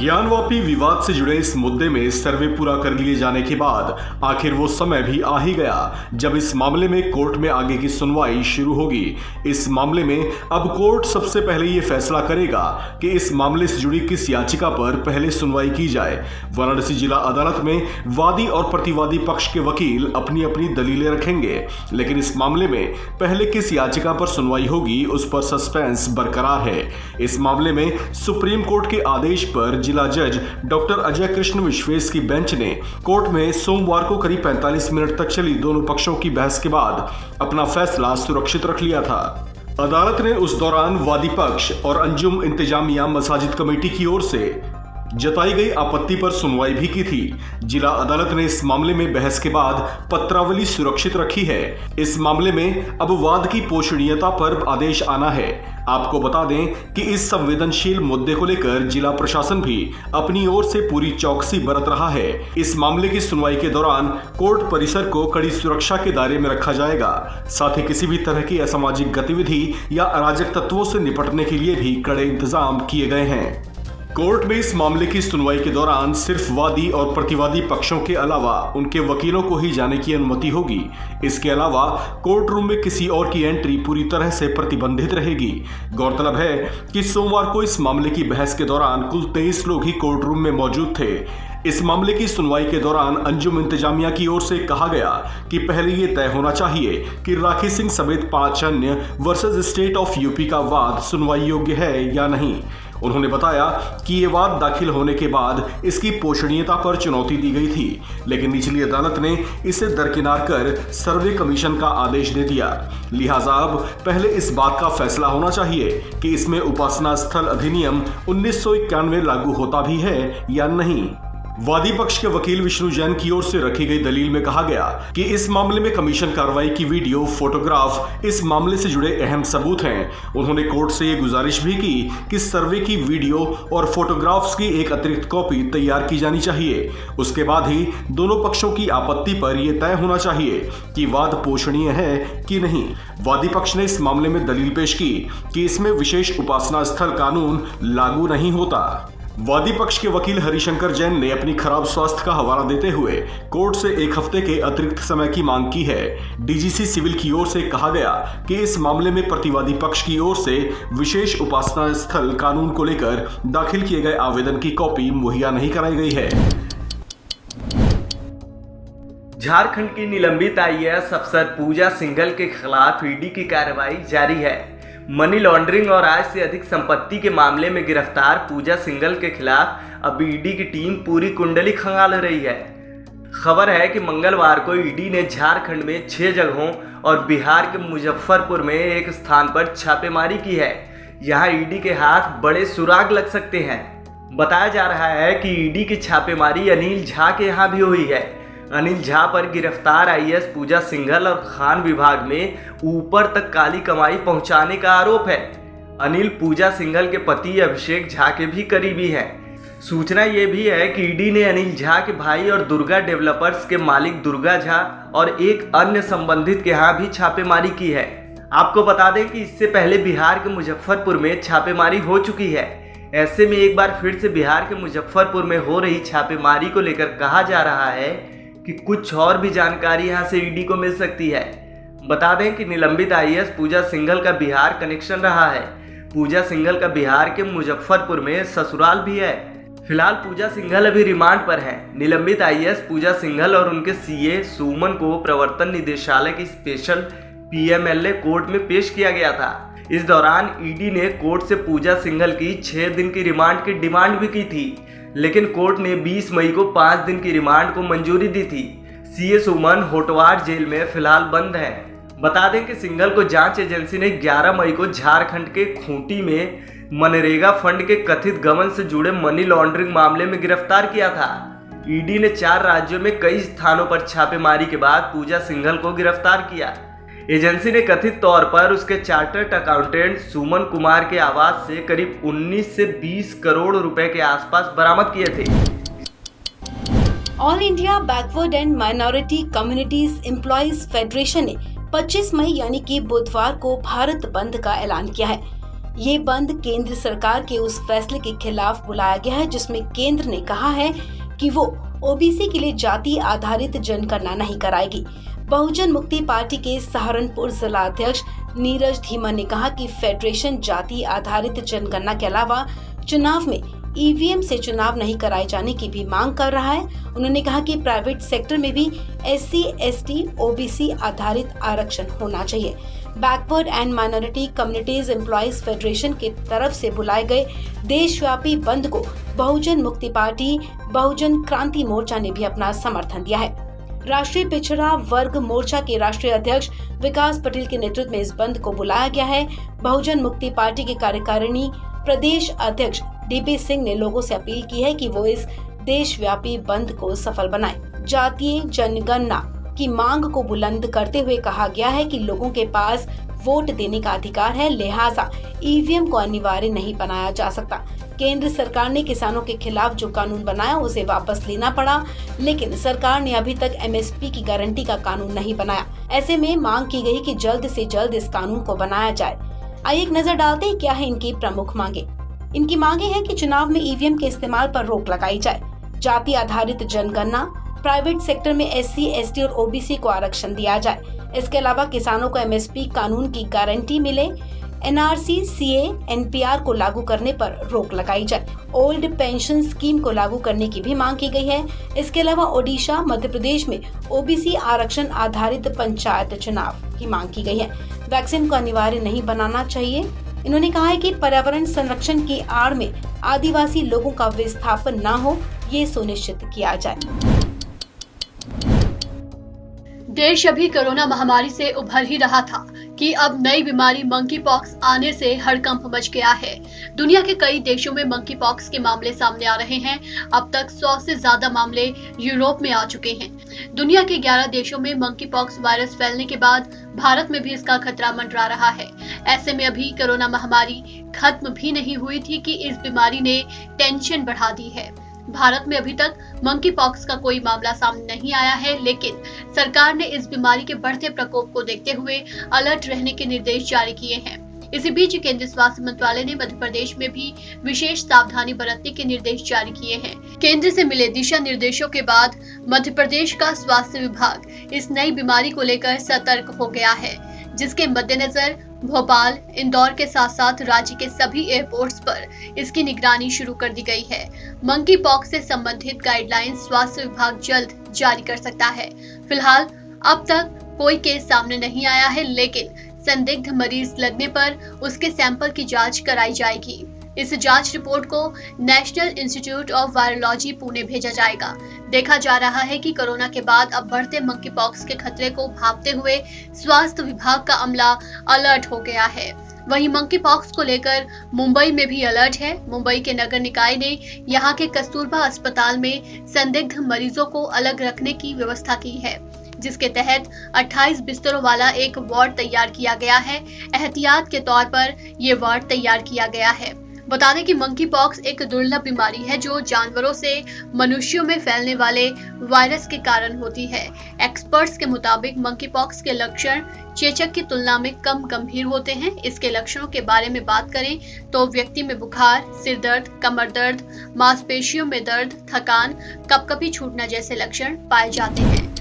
ज्ञानवापी विवाद से जुड़े इस मुद्दे में सर्वे पूरा कर लिए जाने के बाद आखिर वो समय भी आ ही गया जब इस मामले में कोर्ट में आगे की सुनवाई शुरू होगी। इस मामले में अब कोर्ट सबसे पहले ये फैसला करेगा कि इस मामले से जुड़ी किस याचिका पर पहले सुनवाई की जाए। वाराणसी जिला अदालत में वादी और प्रतिवादी पक्ष के वकील अपनी अपनी दलीलें रखेंगे, लेकिन इस मामले में पहले किस याचिका पर सुनवाई होगी उस पर सस्पेंस बरकरार है। इस मामले में सुप्रीम कोर्ट के आदेश पर जिला जज डॉक्टर अजय कृष्ण विश्वेश की बेंच ने कोर्ट में सोमवार को करीब 45 मिनट तक चली दोनों पक्षों की बहस के बाद अपना फैसला सुरक्षित रख लिया था। अदालत ने उस दौरान वादी पक्ष और अंजुम इंतजामिया मसाजिद कमेटी की ओर से जताई गई आपत्ति पर सुनवाई भी की थी। जिला अदालत ने इस मामले में बहस के बाद पत्रावली सुरक्षित रखी है। इस मामले में अब वाद की पोषणीयता पर आदेश आना है। आपको बता दें कि इस संवेदनशील मुद्दे को लेकर जिला प्रशासन भी अपनी ओर से पूरी चौकसी बरत रहा है। इस मामले की सुनवाई के दौरान कोर्ट परिसर को कड़ी सुरक्षा के दायरे में रखा जाएगा। साथ ही किसी भी तरह की असामाजिक गतिविधि या अराजक तत्वों से निपटने के लिए भी कड़े इंतजाम किए गए हैं। कोर्ट में इस मामले की सुनवाई के दौरान सिर्फ वादी और प्रतिवादी पक्षों के अलावा उनके वकीलों को ही जाने की अनुमति होगी। इसके अलावा कोर्ट रूम में किसी और की एंट्री पूरी तरह से प्रतिबंधित रहेगी। गौरतलब है कि सोमवार को इस मामले की बहस के दौरान कुल 23 लोग ही कोर्ट रूम में मौजूद थे। इस मामले की सुनवाई के दौरान अंजुम इंतजामिया की ओर से कहा गया कि पहले ये तय होना चाहिए कि राखी सिंह समेत 5 अन्य वर्सेस स्टेट ऑफ यूपी का वाद सुनवाई योग्य है या नहीं। उन्होंने बताया कि ये वाद दाखिल होने के बाद इसकी पोषणीयता पर चुनौती दी गई थी, लेकिन निचली अदालत ने इसे दरकिनार कर सर्वे कमीशन का आदेश दे दिया। लिहाजा अब पहले इस बात का फैसला होना चाहिए कि इसमें उपासना स्थल अधिनियम 1991 लागू होता भी है या नहीं। वादी पक्ष के वकील विष्णु जैन की ओर से रखी गई दलील में कहा गया कि इस मामले में कमीशन कार्रवाई की वीडियो, फोटोग्राफ इस मामले से जुड़े अहम सबूत हैं। उन्होंने कोर्ट से ये गुजारिश भी की कि सर्वे की वीडियो और फोटोग्राफ्स की एक अतिरिक्त कॉपी तैयार की जानी चाहिए। उसके बाद ही दोनों पक्षों की आपत्ति पर यह तय होना चाहिए कि वाद पोषणीय है कि नहीं। वादी पक्ष ने इस मामले में दलील पेश की कि इसमें विशेष उपासना स्थल कानून लागू नहीं होता। वादी पक्ष के वकील हरिशंकर जैन ने अपनी खराब स्वास्थ्य का हवाला देते हुए कोर्ट से 1 हफ्ते के अतिरिक्त समय की मांग की है। डीजीसी सिविल की ओर से कहा गया कि इस मामले में प्रतिवादी पक्ष की ओर से विशेष उपासना स्थल कानून को लेकर दाखिल किए गए आवेदन की कॉपी मुहैया नहीं कराई गई है। झारखंड की निलंबित आईएएस अफसर पूजा सिंघल के खिलाफ ईडी की कार्रवाई जारी है। मनी लॉन्ड्रिंग और आय से अधिक संपत्ति के मामले में गिरफ्तार पूजा सिंघल के खिलाफ अब ईडी की टीम पूरी कुंडली खंगाल रही है। खबर है कि मंगलवार को ईडी ने झारखंड में 6 जगहों और बिहार के मुजफ्फरपुर में एक स्थान पर छापेमारी की है। यहां ईडी के हाथ बड़े सुराग लग सकते हैं। बताया जा रहा है कि ईडी की छापेमारी अनिल झा के यहाँ भी हुई है। अनिल झा पर गिरफ्तार आईएएस पूजा सिंघल और खान विभाग में ऊपर तक काली कमाई पहुंचाने का आरोप है। अनिल पूजा सिंघल के पति अभिषेक झा के भी करीबी हैं। सूचना ये भी है कि ईडी ने अनिल झा के भाई और दुर्गा डेवलपर्स के मालिक दुर्गा झा और एक अन्य संबंधित के यहाँ भी छापेमारी की है। आपको बता दें कि इससे पहले बिहार के मुजफ्फरपुर में छापेमारी हो चुकी है। ऐसे में एक बार फिर से बिहार के मुजफ्फरपुर में हो रही छापेमारी को लेकर कहा जा रहा है कि कुछ और भी जानकारी यहां से ईडी को मिल सकती है। बता दें कि निलंबित आईएएस पूजा सिंघल का बिहार कनेक्शन रहा है। पूजा सिंघल का बिहार के मुजफ्फरपुर में ससुराल भी है। फिलहाल पूजा सिंघल अभी रिमांड पर हैं। निलंबित आईएएस पूजा सिंघल और उनके सीए सुमन को प्रवर्तन निदेशालय की स्पेशल पीएमएलए कोर्ट में पेश किया गया था। इस दौरान ईडी ने कोर्ट से पूजा सिंघल की 6 दिन की रिमांड की डिमांड भी की थी, लेकिन कोर्ट ने 20 मई को 5 दिन की रिमांड को मंजूरी दी थी। सीए सुमन होटवार जेल में फिलहाल बंद है। बता दें कि सिंघल को जांच एजेंसी ने 11 मई को झारखंड के खूंटी में मनरेगा फंड के कथित गबन से जुड़े मनी लॉन्ड्रिंग मामले में गिरफ्तार किया था। ईडी ने 4 राज्यों में कई स्थानों पर छापेमारी के बाद पूजा सिंघल को गिरफ्तार किया। एजेंसी ने कथित तौर पर उसके चार्टर्ड अकाउंटेंट सुमन कुमार के आवास से करीब 19 से 20 करोड़ रुपए के आसपास बरामद किए थे। All India backward and minority communities employees federation ने 25 मई यानी कि बुधवार को भारत बंद का ऐलान किया है। ये बंद केंद्र सरकार के उस फैसले के खिलाफ बुलाया गया है जिसमें केंद्र ने कहा है कि वो ओबीसी के लिए जाति आधारित जनगणना नहीं कराएगी। बहुजन मुक्ति पार्टी के सहारनपुर जिला अध्यक्ष नीरज धीमन ने कहा कि फेडरेशन जाति आधारित जनगणना के अलावा चुनाव में ईवीएम से चुनाव नहीं कराए जाने की भी मांग कर रहा है। उन्होंने कहा कि प्राइवेट सेक्टर में भी SC, ST, OBC आधारित आरक्षण होना चाहिए। Backward and minority communities employees federation की तरफ से बुलाए गए देशव्यापी बंद को बहुजन मुक्ति पार्टी, बहुजन क्रांति मोर्चा ने भी अपना समर्थन दिया है। राष्ट्रीय पिछड़ा वर्ग मोर्चा के राष्ट्रीय अध्यक्ष विकास पटेल के नेतृत्व में इस बंद को बुलाया गया है। बहुजन मुक्ति पार्टी के कार्यकारिणी प्रदेश अध्यक्ष DP सिंह ने लोगों से अपील की है कि वो इस देशव्यापी बंद को सफल बनाएं। जातीय जनगणना की मांग को बुलंद करते हुए कहा गया है कि लोगों के पास वोट देने का अधिकार है, लिहाजा ईवीएम को अनिवार्य नहीं बनाया जा सकता। केंद्र सरकार ने किसानों के खिलाफ जो कानून बनाया उसे वापस लेना पड़ा, लेकिन सरकार ने अभी तक MSP की गारंटी का कानून नहीं बनाया। ऐसे में मांग की गई कि जल्द से जल्द इस कानून को बनाया जाए। आइए एक नजर डालते हैं क्या है इनकी प्रमुख मांगे। इनकी मांगे हैं कि चुनाव में ईवीएम के इस्तेमाल पर रोक लगाई जाए, जाति आधारित जनगणना, प्राइवेट सेक्टर में SC, ST और OBC को आरक्षण दिया जाए। इसके अलावा किसानों को MSP कानून की गारंटी मिले, NRC, CA, NPR को लागू करने पर रोक लगाई जाए, ओल्ड पेंशन स्कीम को लागू करने की भी मांग की गई है। इसके अलावा ओडिशा, मध्य प्रदेश में OBC आरक्षण आधारित पंचायत चुनाव की मांग की गई है। वैक्सीन को अनिवार्य नहीं बनाना चाहिए। इन्होंने कहा है कि पर्यावरण संरक्षण की आड़ में आदिवासी लोगों का विस्थापन न हो, ये सुनिश्चित किया जाए। देश अभी कोरोना महामारी से उभर ही रहा था कि अब नई बीमारी मंकी पॉक्स आने से हड़कंप मच गया है। दुनिया के कई देशों में मंकी पॉक्स के मामले सामने आ रहे हैं। अब तक 100 से ज्यादा मामले यूरोप में आ चुके हैं। दुनिया के 11 देशों में मंकी पॉक्स वायरस फैलने के बाद भारत में भी इसका खतरा मंडरा रहा है। ऐसे में अभी कोरोना महामारी खत्म भी नहीं हुई थी कि इस बीमारी ने टेंशन बढ़ा दी है। भारत में अभी तक मंकी पॉक्स का कोई मामला सामने नहीं आया है, लेकिन सरकार ने इस बीमारी के बढ़ते प्रकोप को देखते हुए अलर्ट रहने के निर्देश जारी किए हैं। इसी बीच केंद्रीय स्वास्थ्य मंत्रालय ने मध्य प्रदेश में भी विशेष सावधानी बरतने के निर्देश जारी किए हैं। केंद्र से मिले दिशा निर्देशों के बाद मध्य प्रदेश का स्वास्थ्य विभाग इस नई बीमारी को लेकर सतर्क हो गया है, जिसके मद्देनजर भोपाल, इंदौर के साथ साथ राज्य के सभी एयरपोर्ट्स पर इसकी निगरानी शुरू कर दी गई है। मंकी पॉक्स से संबंधित गाइडलाइंस स्वास्थ्य विभाग जल्द जारी कर सकता है। फिलहाल अब तक कोई केस सामने नहीं आया है, लेकिन संदिग्ध मरीज लगने पर उसके सैंपल की जांच कराई जाएगी। इस जांच रिपोर्ट को national institute of virology Pune भेजा जाएगा। देखा जा रहा है कि कोरोना के बाद अब बढ़ते मंकी पॉक्स के खतरे को भांपते हुए स्वास्थ्य विभाग का अमला अलर्ट हो गया है। वहीं मंकी पॉक्स को लेकर मुंबई में भी अलर्ट है। मुंबई के नगर निकाय ने यहां के कस्तूरबा अस्पताल में संदिग्ध मरीजों को अलग रखने की व्यवस्था की है, जिसके तहत 28 बिस्तरों वाला एक वार्ड तैयार किया गया है। एहतियात के तौर पर ये वार्ड तैयार किया गया है। बता दें कि मंकी पॉक्स एक दुर्लभ बीमारी है जो जानवरों से मनुष्यों में फैलने वाले वायरस के कारण होती है। एक्सपर्ट्स के मुताबिक मंकी पॉक्स के लक्षण चेचक की तुलना में कम गंभीर होते हैं। इसके लक्षणों के बारे में बात करें तो व्यक्ति में बुखार, सिर दर्द, कमर दर्द, मांसपेशियों में दर्द, थकान, कपकपी छूटना जैसे लक्षण पाए जाते हैं।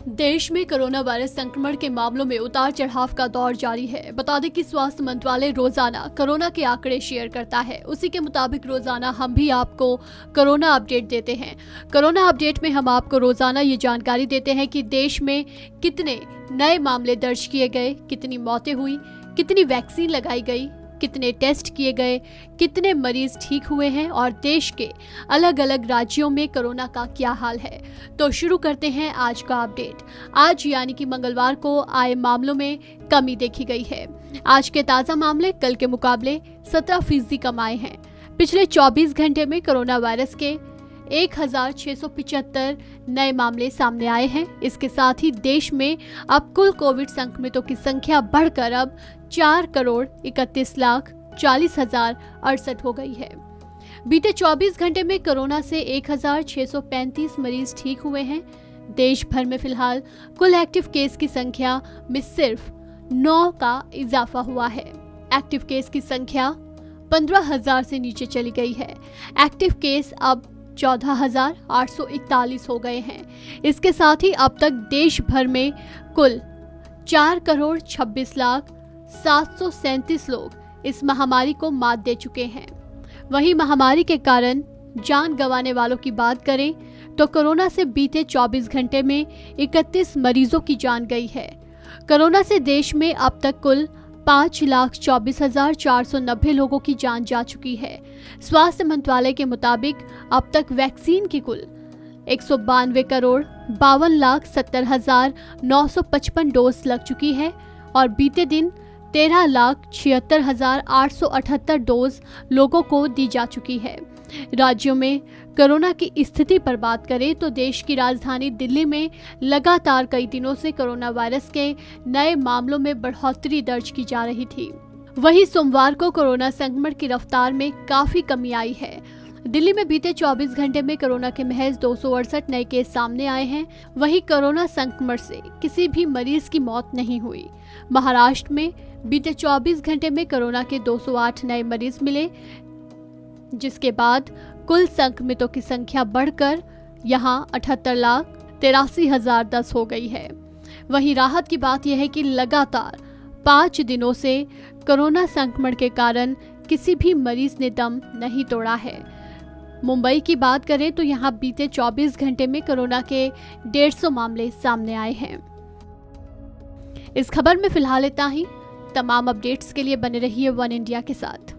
देश में कोरोना वायरस संक्रमण के मामलों में उतार चढ़ाव का दौर जारी है। बता दें कि स्वास्थ्य मंत्रालय रोजाना कोरोना के आंकड़े शेयर करता है। उसी के मुताबिक रोजाना हम भी आपको कोरोना अपडेट देते हैं। कोरोना अपडेट में हम आपको रोजाना ये जानकारी देते हैं कि देश में कितने नए मामले दर्ज किए गए, कितनी मौतें हुई, कितनी वैक्सीन लगाई गई, कितने टेस्ट किए गए, कितने मरीज ठीक हुए हैं और देश के अलग अलग राज्यों में कोरोना का क्या हाल है। तो शुरू करते हैं आज का अपडेट। आज यानी कि मंगलवार को आए मामलों में कमी देखी गई है। आज के ताज़ा मामले कल के मुकाबले 17% कम आए हैं। पिछले 24 घंटे में कोरोना वायरस के 1675 नए मामले सामने आए हैं। इसके साथ ही देश में अब कुल कोविड संक्रमितों की संख्या बढ़कर अब 4,31,40,068 हो गई है। बीते 24 घंटे में कोरोना से 1635 मरीज ठीक हुए हैं। देश भर में फिलहाल कुल एक्टिव केस की संख्या में सिर्फ 9 का इजाफा हुआ है। एक्टिव केस की संख्या 15,000 से नीचे चली गई है। एक्टिव केस अब 14,841 हो गए हैं। इसके साथ ही अब तक देश भर में कुल 4,26,737 लोग इस महामारी को मात दे चुके हैं। वहीं महामारी के कारण जान गंवाने वालों की बात करें तो कोरोना से बीते 24 घंटे में 31 मरीजों की जान गई है। कोरोना से देश में अब तक कुल 5,24,490 लोगों की जान जा चुकी है। स्वास्थ्य मंत्रालय के मुताबिक अब तक वैक्सीन की कुल 192,52,70,955 डोज लग चुकी है और बीते दिन 13,76,878 डोज लोगों को दी जा चुकी है। राज्यों में कोरोना की स्थिति पर बात करें तो देश की राजधानी दिल्ली में लगातार कई दिनों से कोरोना वायरस के नए मामलों में बढ़ोतरी दर्ज की जा रही थी। वहीं सोमवार को कोरोना संक्रमण की रफ्तार में काफी कमी आई है। दिल्ली में बीते 24 घंटे में कोरोना के महज 268 नए केस सामने आए हैं। वहीं कोरोना संक्रमण से किसी भी मरीज की मौत नहीं हुई। महाराष्ट्र में बीते 24 घंटे में कोरोना के 208 नए मरीज मिले, जिसके बाद कुल संक्रमितों की संख्या बढ़कर यहां 78,83,010 हो गई है। वहीं राहत की बात यह है कि लगातार 5 दिनों से कोरोना संक्रमण के कारण किसी भी मरीज ने दम नहीं तोड़ा है। मुंबई की बात करें तो यहां बीते 24 घंटे में कोरोना के 150 मामले सामने आए हैं। इस खबर में फिलहाल इतना ही। तमाम अपडेट्स के लिए बने रहिए वन इंडिया के साथ।